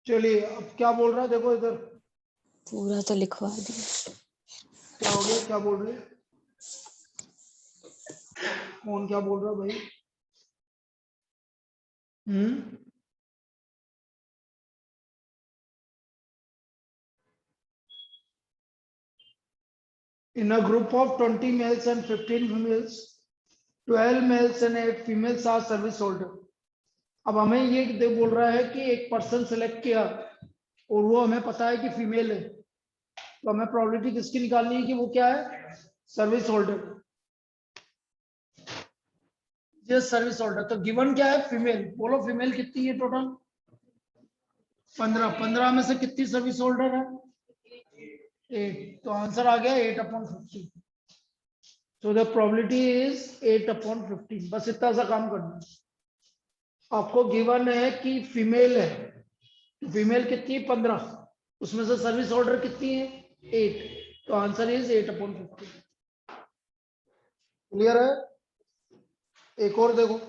चलिए अब क्या बोल रहा है, देखो इधर पूरा तो लिखवा दिया। क्या हो गया, क्या बोल रहे हैं? कौन क्या बोल रहा है भाई? In a group of 20 males and 15 females, 12 males and 8 females are service holder. अब हमें ये बोल रहा है कि एक पर्सन सेलेक्ट किया और वो हमें पता है कि फीमेल है, तो हमें प्रोबेबिलिटी किसकी निकालनी है कि वो क्या है, सर्विस होल्डर। ये सर्विस होल्डर, तो गिवन क्या है, फीमेल। बोलो फीमेल कितनी है टोटल? 15। 15 में से कितनी सर्विस होल्डर है? 8। तो आंसर आ गया 8/15। So the probability is 8/15। बस इतना सा काम करना है। आपको गिवन है कि फीमेल है, फीमेल कितनी है? 15। उसमें से सर्विस ऑर्डर कितनी है? 8। तो आंसर इज 8/15। क्लियर है? एक और देखो,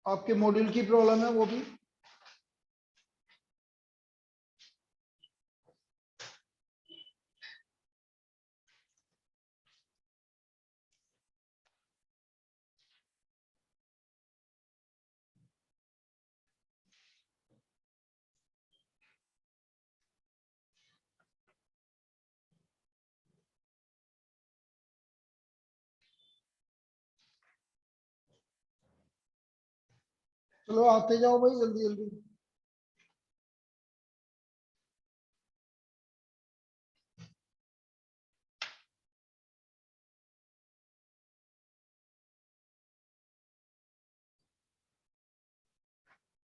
आपके मॉड्यूल की प्रॉब्लम है वो भी। चलो आते जाओ भाई, जल्दी जल्दी।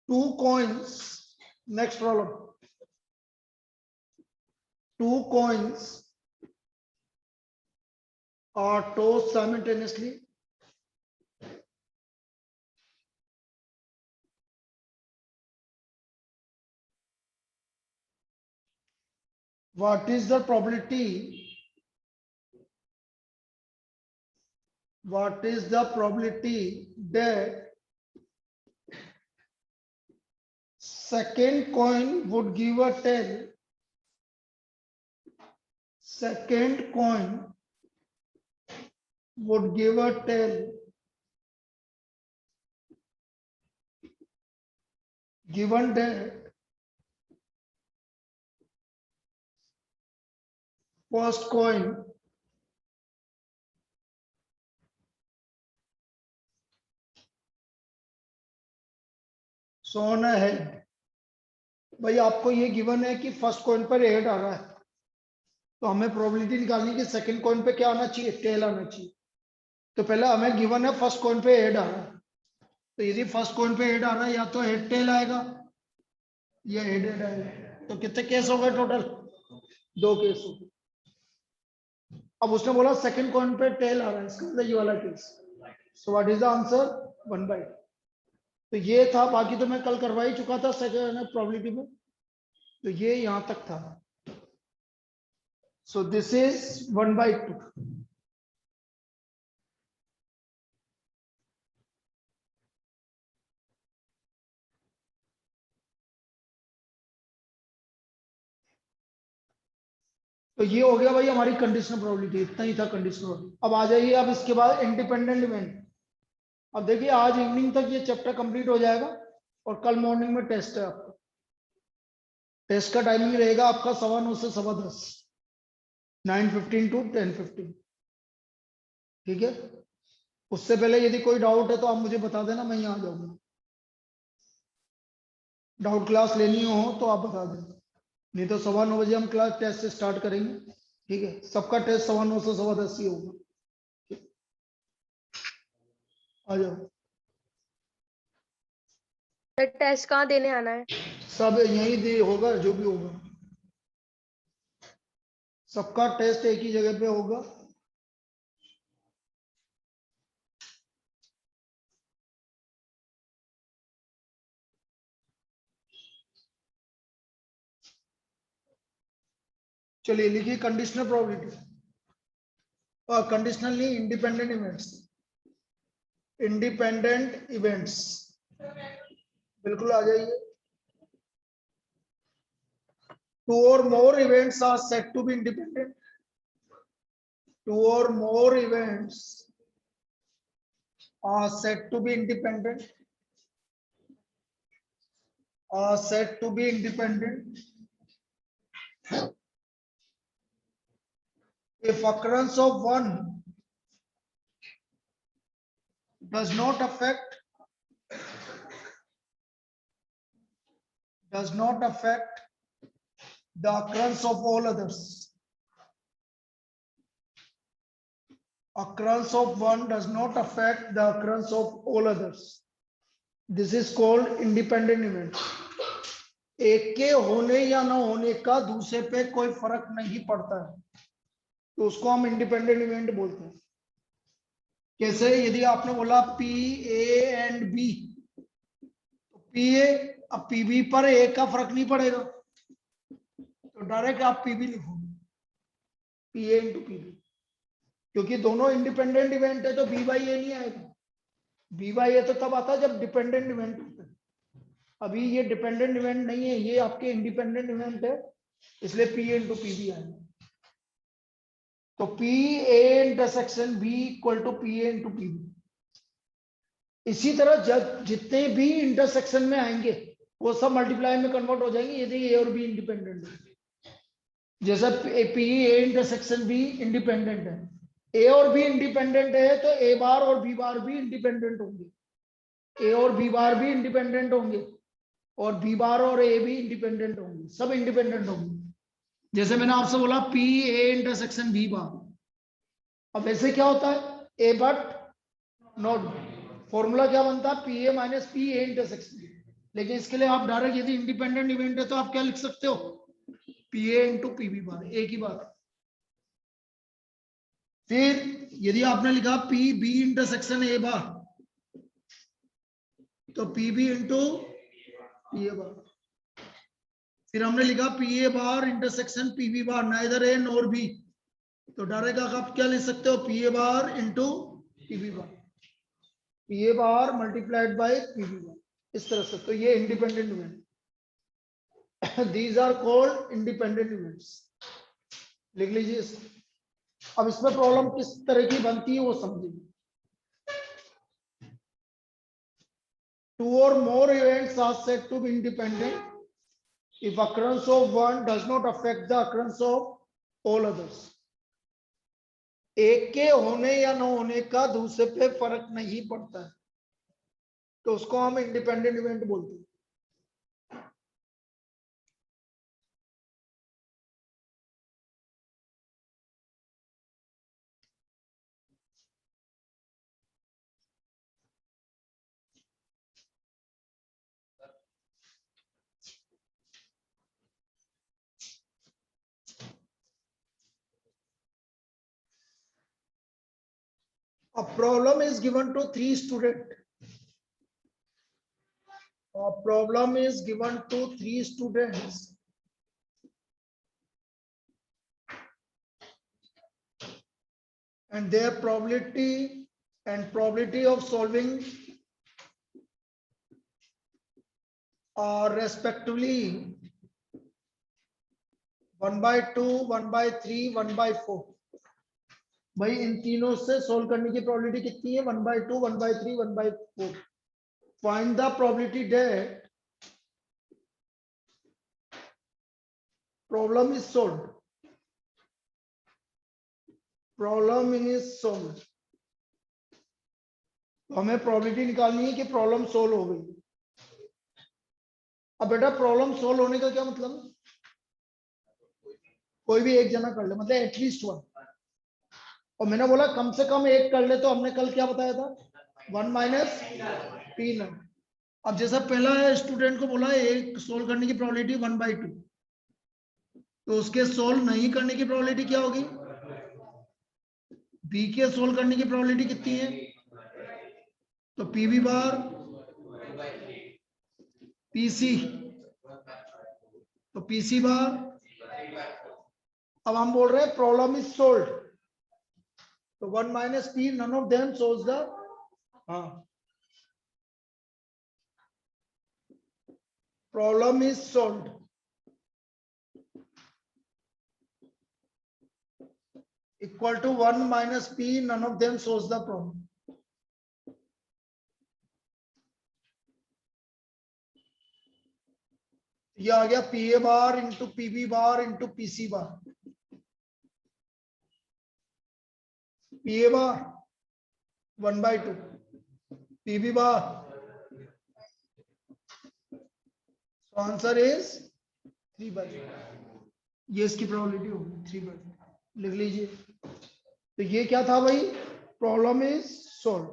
Two coins, next problem. Two coins are tossed simultaneously. What is the probability? What is the probability that second coin would give a tail? Second coin would give a tail given that first coin shown a head। भाई आपको ये given है कि first coin पर head आ रहा है, तो हमें प्रोबेबिलिटी निकालनी कि सेकंड कॉइन पे क्या आना चाहिए, टेल आना चाहिए। तो पहले हमें गिवन है फर्स्ट कॉइन पे हेड आ रहा है, तो यदि फर्स्ट कॉइन पे हेड आ रहा है या तो हेड टेल आएगा या हेड हेड आएगा। तो कितने केस हो गए टोटल? 2 केस हो गए। अब उसने बोला सेकंड कॉइन पे टेल आ रहा है, इसका मतलब ये वाला case. So what is the answer? 1/2। तो ये था, बाकी तो मैं कल करवा ही चुका था सेकंड प्रोबेबिलिटी में, तो ये यहां तक था। So this is 1/2। तो ये हो गया भाई हमारी कंडीशनल प्रोबेबिलिटी, इतना ही था कंडीशनल प्रोबेबिलिटी। अब आ जाइए, अब इसके बाद इंडिपेंडेंट इवेंट। अब देखिए आज इवनिंग तक ये चैप्टर कंप्लीट हो जाएगा और कल मॉर्निंग में टेस्ट है आपका। टेस्ट का टाइमिंग रहेगा आपका 9:15 से 10:15, 9:15 to 10:15। ठीक है, उससे पहले यदि कोई डाउट है तो आप मुझे बता देना, मैं यहाँ आ जाऊंगा। डाउट क्लास लेनी हो तो आप बता देना, नहीं तो 9:15 बजे हम क्लास टेस्ट से स्टार्ट करेंगे। ठीक है, सबका टेस्ट 9:15 से 10:15 ही होगा। आ जाओ। टेस्ट कहाँ देने आना है? सब यहीं दे होगा, जो भी होगा सबका टेस्ट एक ही जगह पे होगा। चलिए लिखिए कंडीशनल प्रोबेबिलिटी और conditionally independent events. Independent events बिल्कुल आ जाइए। टू और more events are said to be independent. Two और more events are said to be independent, are said to be independent if occurrence of one does not affect the occurrence of all others. Occurrence of one does not affect the occurrence of all others. This is called independent event. एक के होने या ना होने का दूसरे पे कोई फर्क नहीं पड़ता है, तो उसको हम इंडिपेंडेंट इवेंट बोलते हैं। कैसे? यदि आपने बोला पी ए एंड बी, तो पी ए, अब पी बी पर ए का फर्क नहीं पड़ेगा, तो डायरेक्ट आप पी बी लिखोगे, P A into P B, क्योंकि दोनों इंडिपेंडेंट इवेंट है, तो बी बाई ए नहीं आएगा। बी बाई ए तो तब आता है जब डिपेंडेंट इवेंट होता है। अभी ये डिपेंडेंट इवेंट नहीं है, ये आपके इंडिपेंडेंट इवेंट है, इसलिए P A into P B आएगा। तो P A intersection B equal to P A into P B. इसी तरह जब जितने भी इंटरसेक्शन में आएंगे वो सब मल्टीप्लाई में कन्वर्ट हो जाएंगे यदि ए और बी इंडिपेंडेंट है। जैसा P A intersection be independent है, ए और बी इंडिपेंडेंट है, तो ए बार और बी बार भी इंडिपेंडेंट होंगे, ए और बी बार भी इंडिपेंडेंट होंगे, और बी बार और ए भी इंडिपेंडेंट होंगे, सब इंडिपेंडेंट होंगे। जैसे मैंने आपसे बोला P A intersection B bar, अब ऐसे क्या होता है, ए बट नॉट, फॉर्मूला क्या बनता है, P A minus P A intersection B. लेकिन इसके लिए आप डायरेक्ट यदि इंडिपेंडेंट इवेंट है तो आप क्या लिख सकते हो, P A into P B bar, एक ही बात। फिर यदि आपने लिखा P B intersection A bar, तो P B into P A bar. फिर हमने लिखा P A bar intersection P B bar, neither A nor B, तो डायरेक्ट आप क्या लिख सकते हो, P A bar into P B bar, P A bar multiplied by P B bar, इस तरह से। तो ये independent event, these are called independent events, लिख लीजिए इसको। अब इसमें प्रॉब्लम किस तरह की बनती है वो समझिए। टू और more events are said to be independent if occurrence of one does not affect the occurrence of all others. एक के होने या न होने का दूसरे पे फर्क नहीं पड़ता है, तो उसको हम इंडिपेंडेंट इवेंट बोलते हैं। A problem is given to 3 students. A problem is given to 3 students. And their probability of solving are respectively 1/2, 1/3, 1/4. भाई इन तीनों से सोल्व करने की प्रोबेबिलिटी कितनी है, 1/2, 1/3, 1/4। Find the probability that problem is solved. Problem is solved, तो हमें probability निकालनी है कि प्रॉब्लम सोल्व हो गई। अब बेटा प्रॉब्लम सोल्व होने का क्या मतलब, कोई भी एक जना कर ले, मतलब एटलीस्ट वन। और मैंने बोला कम से कम एक कर ले, तो हमने कल क्या बताया था, 1 माइनस पी नॉट। अब जैसा पहला स्टूडेंट को बोला एक सोल्व करने की प्रोबेबिलिटी 1/2, तो उसके सोल्व नहीं करने की प्रोबेबिलिटी क्या होगी, बी के सोल्व करने की प्रोबेबिलिटी कितनी है, तो पी बी बार पीसी, तो पीसी बार। अब हम बोल रहे हैं प्रॉब्लम इज सोल्व्ड, तो 1 minus P, none of them solves the, हाँ problem is solved. Equal to 1 minus p, none of them solves the problem. ये आ गया P A bar into P B bar into P C bar. P A bar 1/2, P B bar, so answer is 3/2. ये इसकी probability होगी 3/2. लिख लीजिए. तो ये क्या था भाई, प्रॉब्लम इज सोल्व.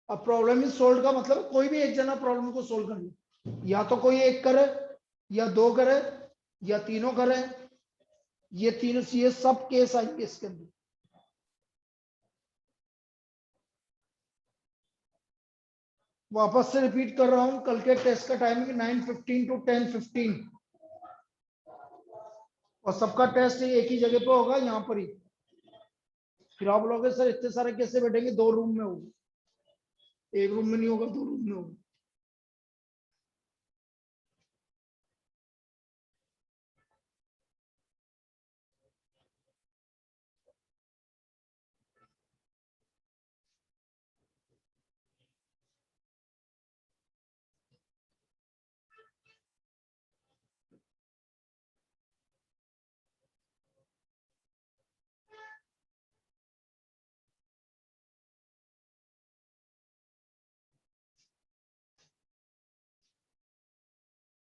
अब प्रॉब्लम इज सोल्व का मतलब कोई भी एक जना प्रॉब्लम को सोल्व कर ले, या तो कोई एक करे, या दो करे, या तीनों करे. ये तीनों, ये सब केस आएंगे इसके अंदर. वापस से रिपीट कर रहा हूं, कल के टेस्ट का टाइमिंग 9:15 to 10:15, और सबका टेस्ट एक ही जगह पे होगा, यहाँ पर ही. फिर आप बोलोगे सर इतने सारे कैसे बैठेंगे, 2 रूम में होगा. एक रूम में नहीं होगा, 2 रूम में होगा.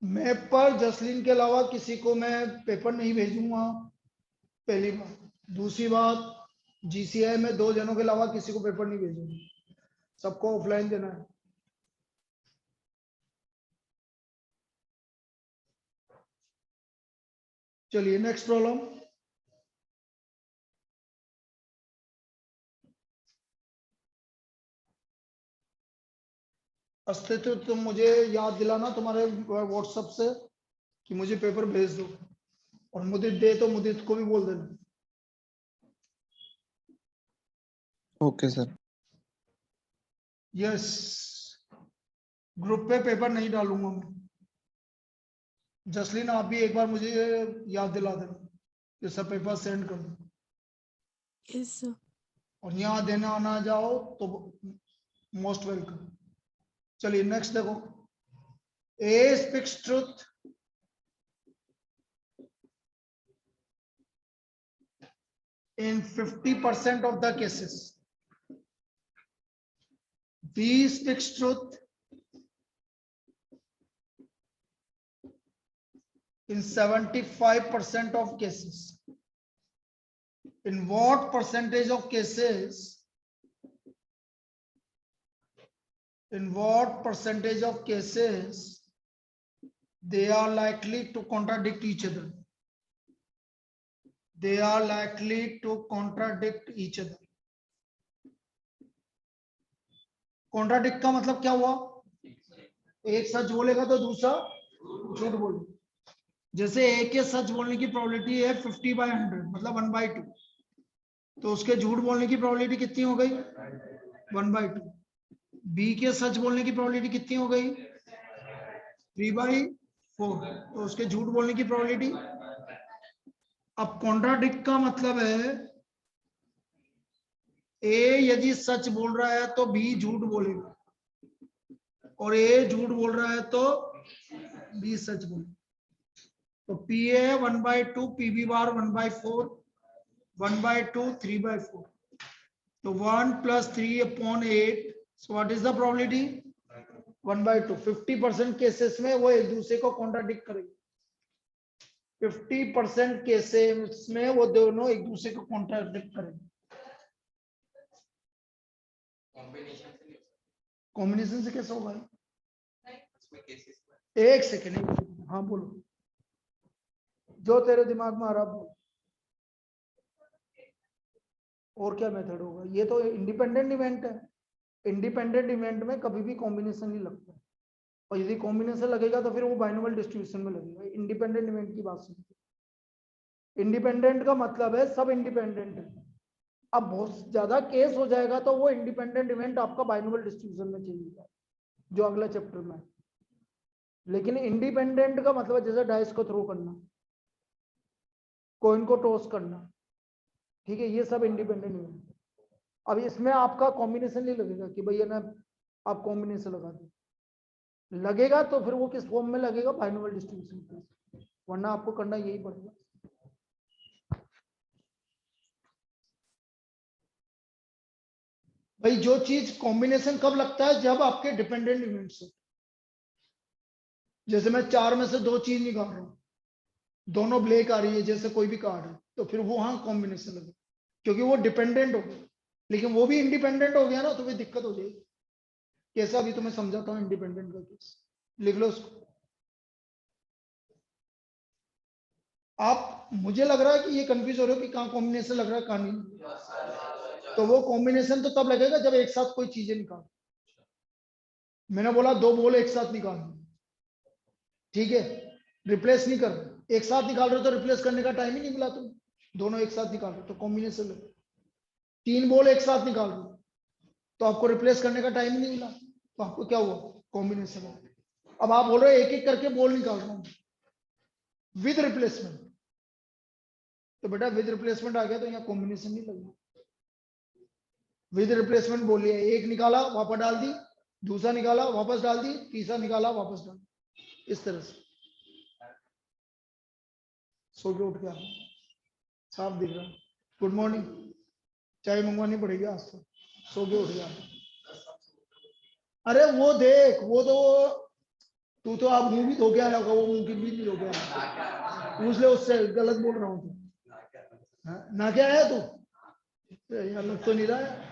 मैप पर जसलीन के अलावा किसी को मैं पेपर नहीं भेजूंगा, पहली बात. दूसरी बात, जीसीआई में 2 जनों के अलावा किसी को पेपर नहीं भेजूंगा, सबको ऑफलाइन देना है. चलिए नेक्स्ट प्रॉब्लम. अस्तित्व तुम मुझे याद दिलाना तुम्हारे व्हाट्सएप से कि मुझे पेपर भेज दो, और मुदित दे तो मुदित को भी बोल देना. Okay sir. यस, ग्रुप पे पेपर नहीं डालूंगा मैं. जसलीन आप भी एक बार मुझे याद दिला देना कि सब पेपर सेंड कर दो, यस सर. और यहाँ देने आना जाओ तो मोस्ट वेलकम. चलिए नेक्स्ट देखो. ए speaks truth in 50% of the cases. B speaks truth in 75% of cases. In what percentage of cases? In what percentage of cases they are likely to contradict each other? They are likely to contradict each other. Contradict का मतलब क्या हुआ? एक सच बोलेगा तो दूसरा झूठ बोलेगा. जैसे ए के सच बोलने की प्रोबेबिलिटी है 50/100, मतलब 1/2, तो उसके झूठ बोलने की प्रोबेबिलिटी कितनी हो गई? 1/2. बी के सच बोलने की प्रोबेबिलिटी कितनी हो गई? 3/4, तो उसके झूठ बोलने की प्रोबेबिलिटी. अब कॉन्ट्राडिक्ट का मतलब है ए यदि सच बोल रहा है तो बी झूठ बोलेगा, और ए झूठ बोल रहा है तो बी सच बोलेगा. तो P A 1/2, P B bar 1/4, 1/2, 3/4. तो 1 + 3/8. So what is the probability? 1/2. 50% cases में वो एक दूसरे को कॉन्ट्राडिक्ट करेंगे. 50% केसेस में वो दोनों एक दूसरे को कॉन्ट्राडिक्ट करेंगे. कॉम्बिनेशन से कैसे होगा? एक सेकेंड. हाँ बोलो, जो तेरे दिमाग में आ रहा बोल. और क्या मेथड होगा? ये तो इंडिपेंडेंट इवेंट है. इंडिपेंडेंट इवेंट में कभी भी कॉम्बिनेशन नहीं लगता, और यदि कॉम्बिनेशन लगेगा तो फिर वो बाइनोमियल डिस्ट्रीब्यूशन में लगेगा. इंडिपेंडेंट इवेंट की बात सुनिए. इंडिपेंडेंट का मतलब है सब इंडिपेंडेंट है. अब बहुत ज्यादा केस हो जाएगा तो वो इंडिपेंडेंट इवेंट आपका बाइनोमियल डिस्ट्रीब्यूशन में चेंज होगा, जो अगला चैप्टर में. लेकिन इंडिपेंडेंट का मतलब जैसे डाइस को थ्रो करना, कॉइन को टॉस करना, ठीक है, ये सब इंडिपेंडेंट इवेंट। अब इसमें आपका कॉम्बिनेशन नहीं लगेगा कि भैया ना आप कॉम्बिनेशन लगा दो, लगेगा तो फिर वो किस फॉर्म में लगेगा, बाइनोमियल डिस्ट्रीब्यूशन, वरना आपको करना यही पड़ेगा। भाई जो चीज कॉम्बिनेशन कब लगता है, जब आपके डिपेंडेंट इवेंट्स हो। जैसे मैं 4 में से 2 चीज निकाल रहा हूं, दोनों ब्लैक आ रही है, जैसे कोई भी कार्ड है, तो फिर वो वहां कॉम्बिनेशन लगे, क्योंकि वो डिपेंडेंट हो गया। लेकिन वो भी इंडिपेंडेंट हो गया ना, तो फिर दिक्कत हो जाएगी। कैसा, अभी तो मैं समझाता हूँ इंडिपेंडेंट का केस, लिख लो उसको। आप, मुझे लग रहा है कि ये कंफ्यूज हो रहे हो कि कहाँ कॉम्बिनेशन लग रहा है, कहाँ नहीं। तो वो कॉम्बिनेशन तो तब लगेगा जब एक साथ कोई चीजें निकाल, मैंने बोला 2 बॉल एक साथ निकाल, ठीक है, रिप्लेस नहीं कर रहे, एक साथ निकाल रहे हो तो रिप्लेस करने का टाइम ही नहीं मिला, तुम दोनों एक साथ निकाल रहे हो तो कॉम्बिनेशन लगे। 3 बॉल एक साथ निकाल रहे हो तो आपको रिप्लेस करने का टाइम ही नहीं मिला, तो आपको क्या हुआ, कॉम्बिनेशन हो। अब आप बोल रहे हो एक एक करके बॉल निकाल रहा हूं विद रिप्लेसमेंट, तो बेटा विद रिप्लेसमेंट आ गया तो यहाँ कॉम्बिनेशन नहीं लगेगा। विद रिप्लेसमेंट बोलिए, एक निकाला वापस डाल दी, दूसरा निकाला वापस डाल दी, तीसरा निकाला वापस डाल दी, इस तरह से। सो के उठ गया, साफ दिख रहा। गुड मॉर्निंग, चाय मंगवानी पड़ेगी आज तो, सो के उठ गया। अरे वो देख, वो तो तू तो आप मुंह भी धो के आया होगा, वो मुंह की भी नहीं धो के आया, पूछ ले उससे, गलत बोल रहा हूँ तो। ना क्या आया तू, यार लग तो नहीं रहा है।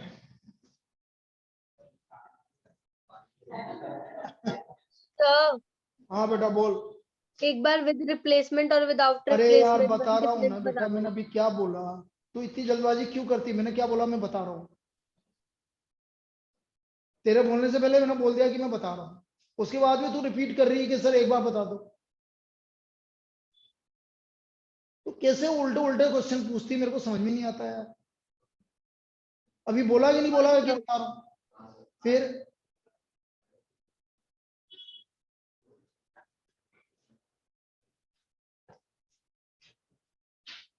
तो हाँ बेटा बोल। एक बार विद रिप्लेसमेंट और विदाउट अरे यार रिप्लेसमेंट बता रहा हूँ ना डिफरेंस बेटा, बता मैंने दो। अभी क्या बोला, तू इतनी जल्दबाजी क्यों करती, मैंने क्या बोला, मैं बता रहा हूँ। तेरे बोलने से पहले मैंने बोल दिया कि मैं बता रहा हूँ, उसके बाद भी तू रिपीट कर रही है कि सर एक बार बता दो। तो कैसे उल्टे उल्टे क्वेश्चन पूछती, मेरे को समझ में नहीं आता यार। अभी बोला कि नहीं बोला कि बता रहा हूँ, फिर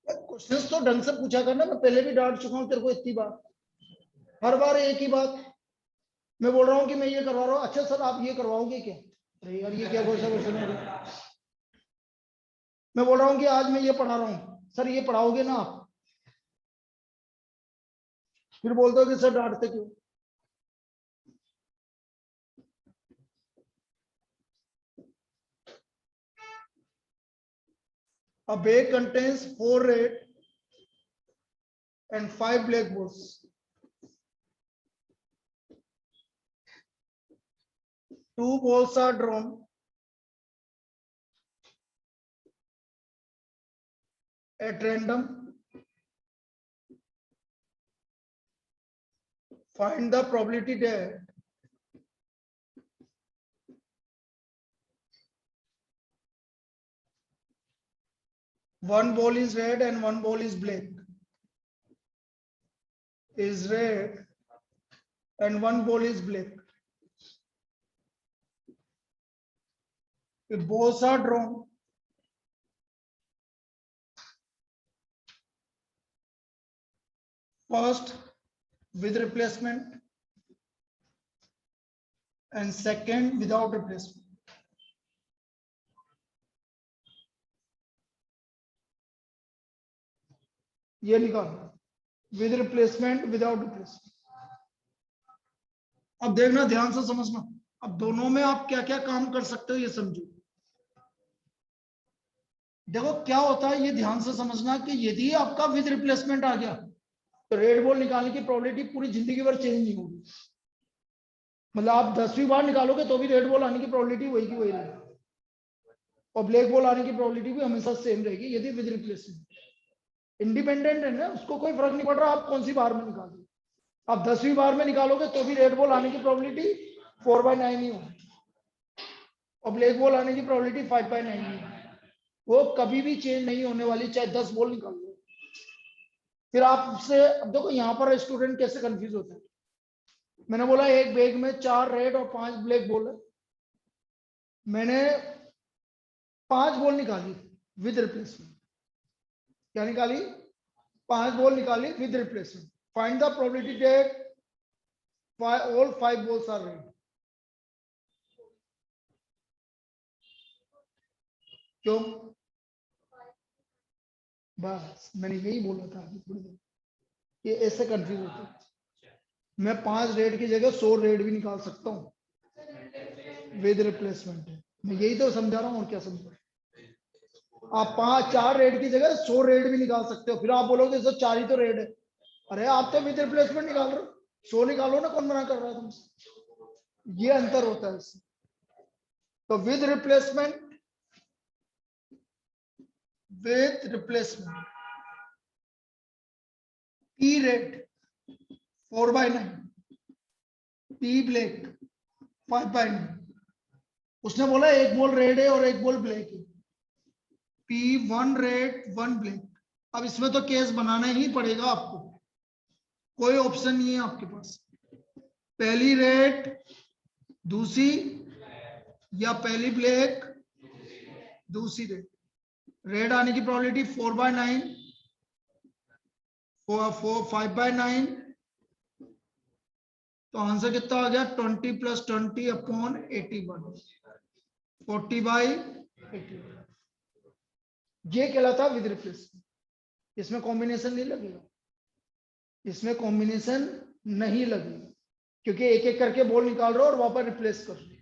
क्वेश्चंस तो ढंग से पूछा करना, मैं पहले भी डांट चुका हूँ तेरे को इतनी बार, हर बार एक ही बात। मैं बोल रहा हूँ कि मैं ये करवा रहा हूँ, अच्छा सर आप ये करवाओगे क्या, अरे यार ये क्या क्वेश्चन है। मैं बोल रहा हूँ कि आज मैं ये पढ़ा रहा हूँ, सर ये पढ़ाओगे ना आप, फिर बोलते हो कि सर डांटते क्यों। A bag contains 4 red and 5 black balls. 2 balls are drawn at random. Find the probability that one ball is red and one ball is black. Is red and one ball is black. If balls are drawn, first with replacement and second without replacement. ये निकालना with replacement without replacement. अब देखना ध्यान से समझना, अब दोनों में आप क्या क्या काम कर सकते हो ये समझो। देखो क्या होता है, ये ध्यान से समझना कि यदि आपका विद रिप्लेसमेंट आ गया तो रेड बॉल निकालने की प्रोबेबिलिटी पूरी जिंदगी भर चेंज नहीं होगी। मतलब आप 10वीं बार निकालोगे तो भी रेड बॉल आने की प्रोबेबिलिटी वही की वही रहेगी, और ब्लैक बॉल आने की प्रोबेबिलिटी भी हमेशा सेम रहेगी यदि विद रिप्लेसमेंट। इंडिपेंडेंट है ना, उसको कोई फर्क नहीं पड़ रहा आप कौन सी बार में निकालोगे। आप 10वीं बार में निकालोगे तो भी रेड बॉल आने की प्रोबेबिलिटी 4/9 ही होगी, और ब्लैक बॉल आने की प्रोबेबिलिटी 5/9 ही होगी। वो कभी भी चेंज नहीं होने वाली, चाहे 10 बॉल निकाल लो। फिर आपसे, अब देखो यहाँ पर स्टूडेंट कैसे कंफ्यूज होता है। मैंने बोला एक बैग में 4 रेड और 5 ब्लैक बॉल है, मैंने 5 बॉल निकाली विद रिप्लेसमेंट। क्या निकाली? 5 बॉल निकाली with replacement. Find the probability that all 5 balls are red। क्यों? बस मैंने यही बोला था अभी थोड़ी देर, ये ऐसे कंफ्यूज होते हैं। मैं 5 रेड की जगह 100 रेड भी निकाल सकता हूँ विद रिप्लेसमेंट है। मैं यही तो समझा रहा हूँ, और क्या समझा। आप 4 रेड की जगह 100 रेड भी निकाल सकते हो। फिर आप बोलोगे सर 4 ही तो रेड है। अरे आप तो विद रिप्लेसमेंट निकाल रहे हो, 100 निकालो ना, कौन मना कर रहा है तुमसे? ये अंतर होता है इससे। तो with replacement, P red 4/9, P black 5/9। उसने बोला एक बॉल रेड है और एक बॉल ब्लैक है। P 1 red 1 black. अब इसमें तो केस बनाना ही पड़ेगा आपको, कोई ऑप्शन नहीं है आपके पास। पहली रेड दूसरी, या पहली ब्लैक दूसरी रेड। रेड आने की प्रोबेबिलिटी 4/9, 5/9। तो आंसर कितना आ गया? 20 + 20 अपॉन 81, 40/81। ये कहलाता विद रिप्लेसमेंट। इसमें कॉम्बिनेशन नहीं लगेगा, इसमें कॉम्बिनेशन नहीं लगेगा, क्योंकि एक एक करके बॉल निकाल रहे हो और वापस रिप्लेस कर रहे हो।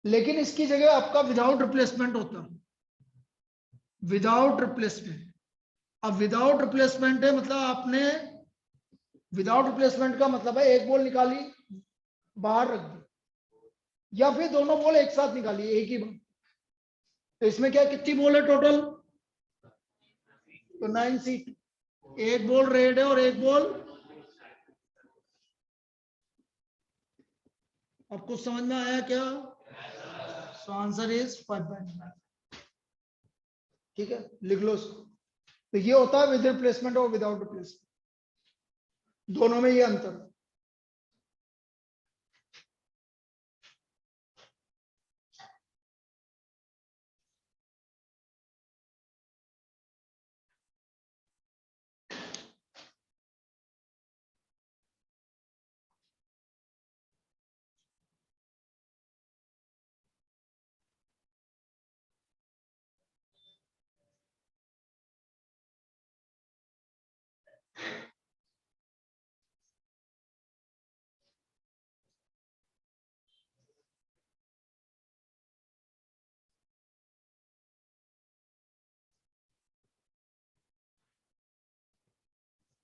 लेकिन इसकी जगह आपका विदाउट रिप्लेसमेंट होता है, विदाउट रिप्लेसमेंट। अब विदाउट रिप्लेसमेंट है मतलब आपने, विदाउट रिप्लेसमेंट का मतलब है एक बॉल निकाली बाहर रख दी, या फिर दोनों बॉल एक साथ निकाली एक ही बार। तो इसमें क्या, कितनी बॉल है टोटल? तो 9 सीट। एक बॉल रेड है और एक बॉल। अब कुछ समझ में आया क्या? So answer is 5/9। ठीक है, लिख लो इसको। तो ये होता है विद रिप्लेसमेंट और विदाउट रिप्लेसमेंट, दोनों में ये अंतर है।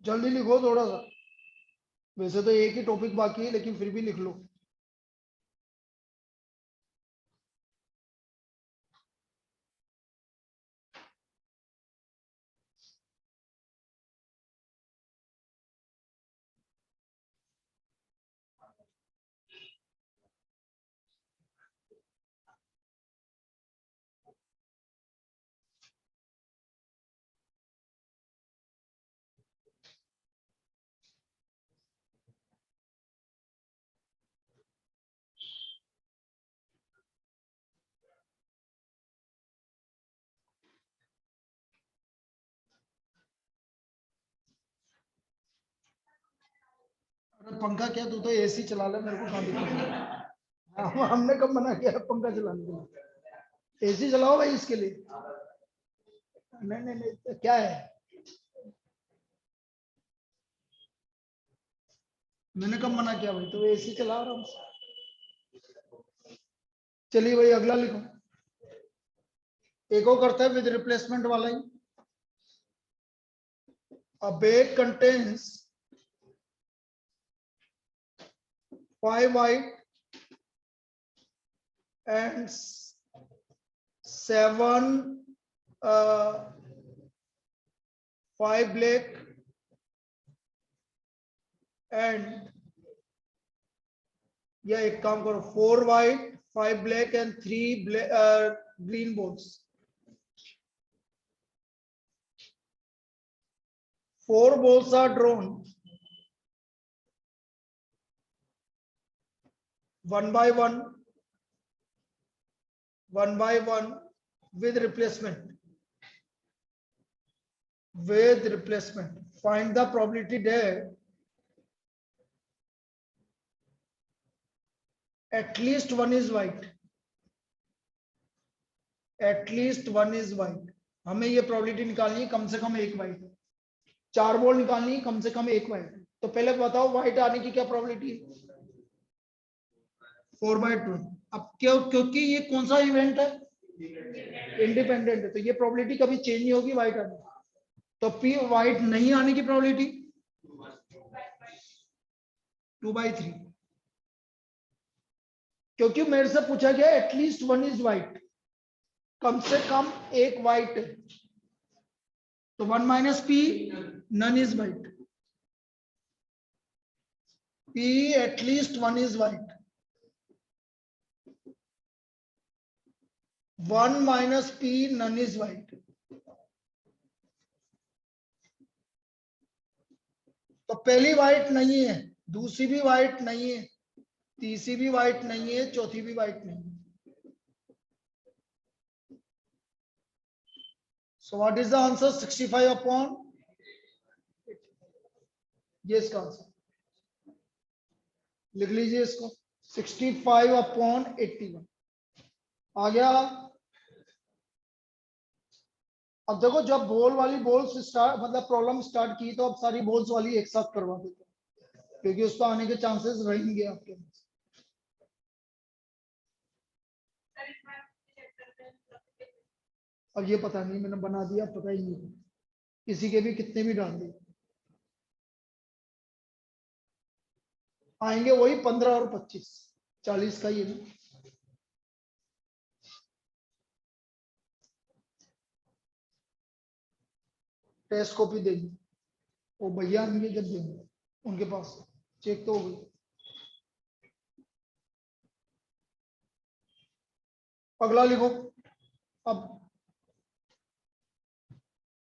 जल्दी लिखो थोड़ा सा, वैसे तो एक ही टॉपिक बाकी है लेकिन फिर भी लिख लो। अरे पंखा क्या, तू तो एसी चला ले, मेरे को कहाँ दिक्कत है? हमने कब मना किया पंखा चलाने के लिए? एसी चलाओ भाई इसके लिए। नहीं नहीं नहीं, तो क्या है? मैंने कब मना किया भाई? तो एसी चला आराम से। चलिए भाई अगला लिखो। एक और करता है विद रिप्लेसमेंट वाला ही। A bag contains 5 white and 7 5 black and, या एक काम करो, 4 white 5 black and 3 green balls। 4 balls are drawn 1 by 1 1 by 1 with replacement. With replacement, find the probability that at least one is white. At least one is white. हमें ये probability निकालनी है, कम से कम एक white है. 4 बॉल निकालनी है, कम से कम एक white है. तो पहले बताओ white आने की क्या probability है? 4 by 2. अब क्यों, क्योंकि ये कौन सा इवेंट है, इंडिपेंडेंट है, तो ये probability कभी चेंज नहीं होगी white आने की. तो P white नहीं आने की probability 2 by 3. क्योंकि मेरे से पूछा गया एटलीस्ट वन इज व्हाइट, कम से कम एक व्हाइट है, तो 1 minus P none is white. P at least one is white. 1 minus P none is white. तो पहली व्हाइट नहीं है, दूसरी भी व्हाइट नहीं है, तीसरी भी व्हाइट नहीं है, चौथी भी व्हाइट नहीं है. So what is the answer? 65 upon, ये इसका आंसर लिख लीजिए इसको, 65 अपॉन 81 आ गया. अब देखो जब बॉल वाली बॉल्स स्टार्ट मतलब प्रॉब्लम स्टार्ट की तो अब सारी बॉल्स वाली एक साथ करवा देते हैं, क्योंकि उसको आने के चांसेस रहेंगे आपके. अब ये पता नहीं मैंने बना दिया, पता ही नहीं, किसी के भी कितने भी डाल दिए आएंगे वही 15 और 25, 40 का ये नहीं. टेस्ट कॉपी देंगे वो भैया आएंगे जब देंगे उनके पास, चेक तो हो गई. अगला लिखो. अब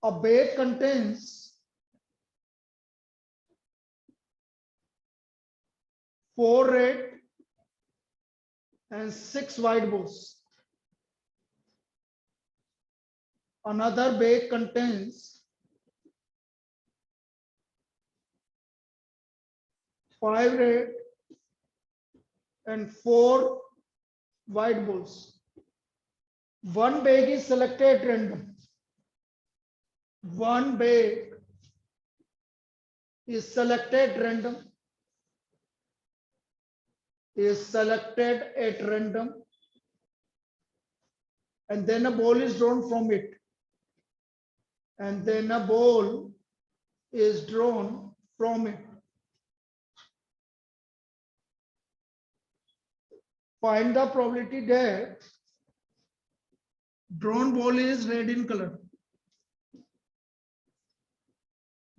a bag contains 4 red and 6 white balls. Another bag contains 5 red and 4 white balls. One bag is selected at random. One bag is selected at random. Is selected at random, and then a ball is drawn from it. And then a ball is drawn from it. Find the probability that drawn ball is red in color.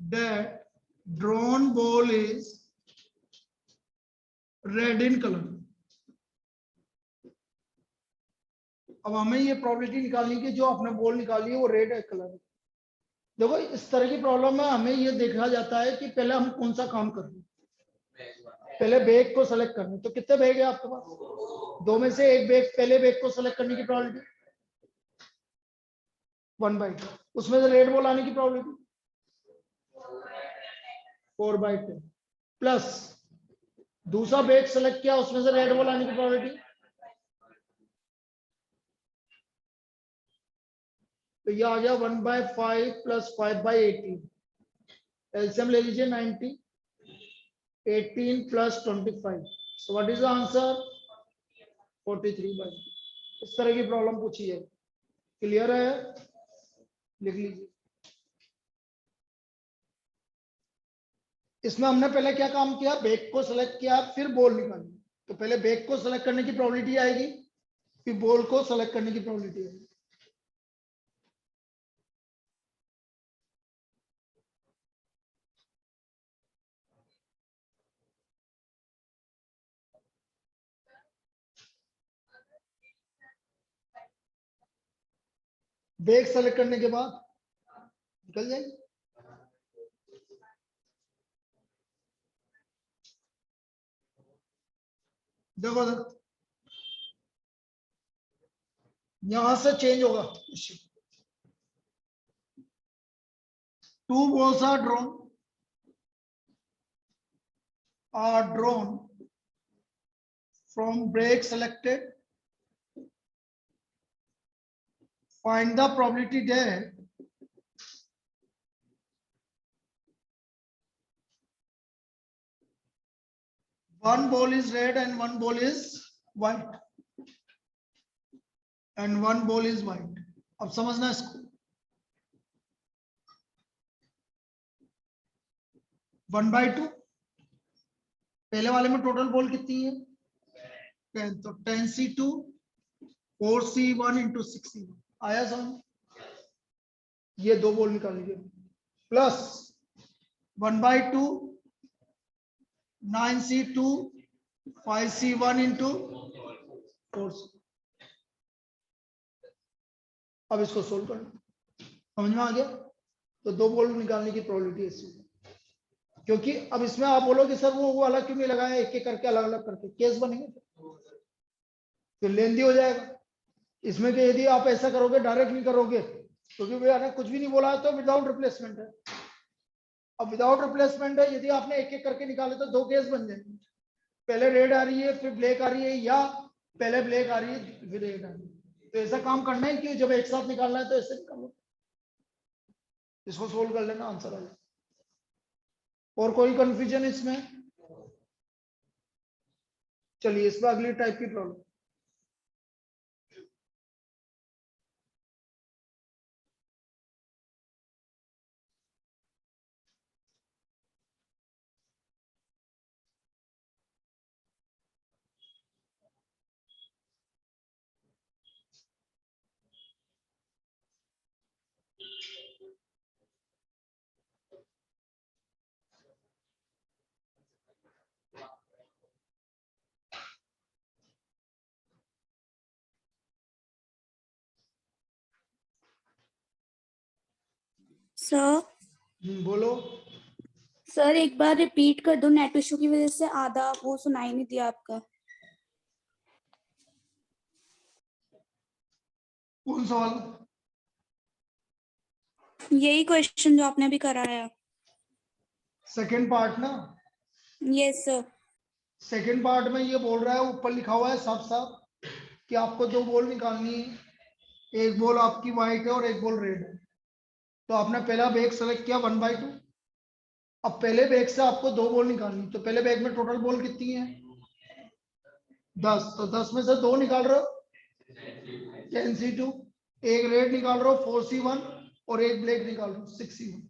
That drawn ball is red in color. अब हमें ये probability निकालनी कि जो आपने ball निकाली है वो रेड है कलर. देखो इस तरह की प्रॉब्लम में हमें ये देखा जाता है कि पहले हम कौन सा काम कर रहे हैं. पहले बैग को सेलेक्ट करना है, तो कितने बैग है आपके पास, 2 में से एक बैग, पहले बैग को सेलेक्ट करने की प्रोबेबिलिटी 1 by 2, उसमें से रेड बॉल आने की प्रोबेबिलिटी 4 by 10 प्लस दूसरा बैग सेलेक्ट किया उसमें से रेड बॉल आने की प्रोबेबिलिटी, तो ये आ गया 1 by 5 प्लस 5 by 18. एलसीएम ले लीजिए 90, 18 plus 25. So what is the answer 43 by 2. इस तरह की प्रॉब्लम पूछी है. क्लियर है, लिख लीजिए. इसमें हमने पहले क्या काम किया, बैग को सेलेक्ट किया फिर बॉल निकाली. तो पहले बैग को सेलेक्ट करने की प्रोबेबिलिटी आएगी, फिर बॉल को सेलेक्ट करने की प्रोबेबिलिटी आएगी. बैग सेलेक्ट करने के बाद निकल जाएगी. देखो यहां से चेंज होगा। 2 balls are drawn from break selected. Find the probability that one ball is red and one ball is white, and one ball is white. अब समझना इसको। 1/2, पहले वाले में टोटल बॉल कितनी है 10, तो 10c2 4c1 into 6c1 आया समझ। ये दो बॉल निकाल लीजिए, plus 1/2 9c2 5c1 into 4c। अब इसको सोल्व करना, समझ में आ गया। तो दो बॉल निकालने की प्रोबेबिलिटी है इसमें, क्योंकि अब इसमें आप बोलोगे सर वो वाला क्यों नहीं लगाया, एक एक करके अलग अलग करके केस बनेंगे तो लेंदी हो जाएगा। इसमें कि यदि आप ऐसा करोगे डायरेक्ट नहीं करोगे, क्योंकि भैया कुछ भी नहीं बोला है तो विदाउट रिप्लेसमेंट है। अब विदाउट रिप्लेसमेंट है, यदि आपने एक एक करके निकाले तो दो केस बन जाएंगे, पहले रेड आ रही है फिर ब्लैक आ रही है, या पहले ब्लैक आ रही है फिर रेड आ रही है। तो ऐसा काम करना है कि जब एक साथ निकालना है तो ऐसे निकालो, इसको सोल्व कर लेना, आंसर आ जाए। और कोई कंफ्यूजन इसमें? चलिए इसमें अगली टाइप की प्रॉब्लम। सर बोलो। सर एक बार रिपीट कर दो, नेट इशू की वजह से आधा वो सुनाई नहीं दिया आपका। कौन सवाल? यही क्वेश्चन जो आपने अभी कराया। सेकेंड पार्ट ना? Yes sir. सेकेंड पार्ट में ये बोल रहा है, ऊपर लिखा हुआ है साफ साफ कि आपको दो बॉल निकालनी है, एक बॉल आपकी व्हाइट है और एक बॉल रेड है। तो आपने पहला बैग सेलेक्ट किया 1/2। अब पहले बैग से आपको दो बॉल निकालनी, तो पहले बैग में टोटल बॉल कितनी है 10, तो 10 में से दो निकाल रहे हो 10c2, एक रेड निकाल रहे हो 4c1 और एक ब्लैक निकाल रहे हो 6c1,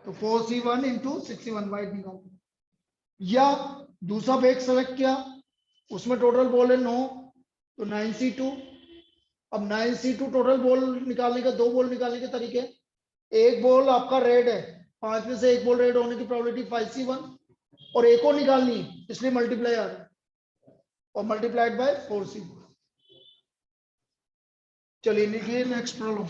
तो 4c1 into 6c1 व्हाइट निकाल रहे हो। या दूसरा बैग सेलेक्ट किया, उसमें टोटल बॉल है 9, तो 9c2। अब 9c2 टोटल बॉल निकालने का, दो बॉल निकालने के तरीके, एक बॉल आपका रेड है, 5 में से एक बॉल रेड होने की प्रोबेबिलिटी 5c1, और एक और निकालनी है इसलिए मल्टीप्लाई आ रहा है, और मल्टीप्लाइड बाय 4c। चलिए लिखिए next problem.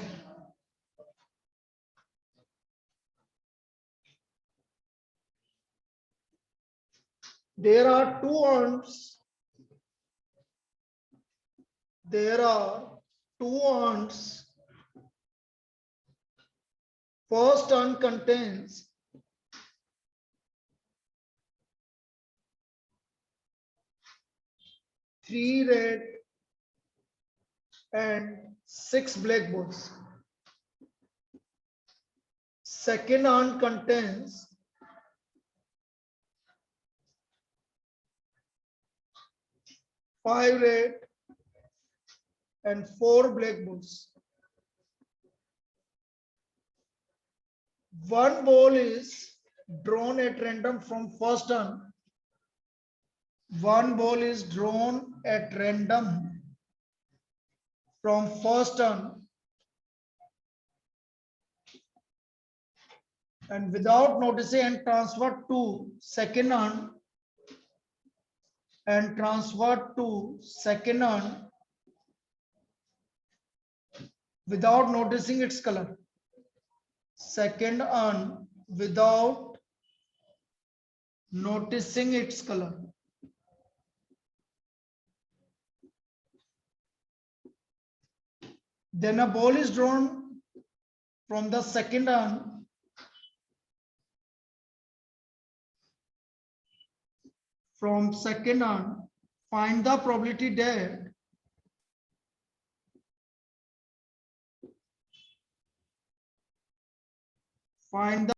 There are two urns. There are two urns. First urn contains 3 red and 6 black balls. Second urn contains 5 red and 4 black balls. One ball is drawn at random from first urn. One ball is drawn at random from first urn and without noticing and transferred to second urn and transferred to second urn without noticing its color. Second urn without noticing its color. then a ball is drawn from the second urn. From second urn, find the probability that find the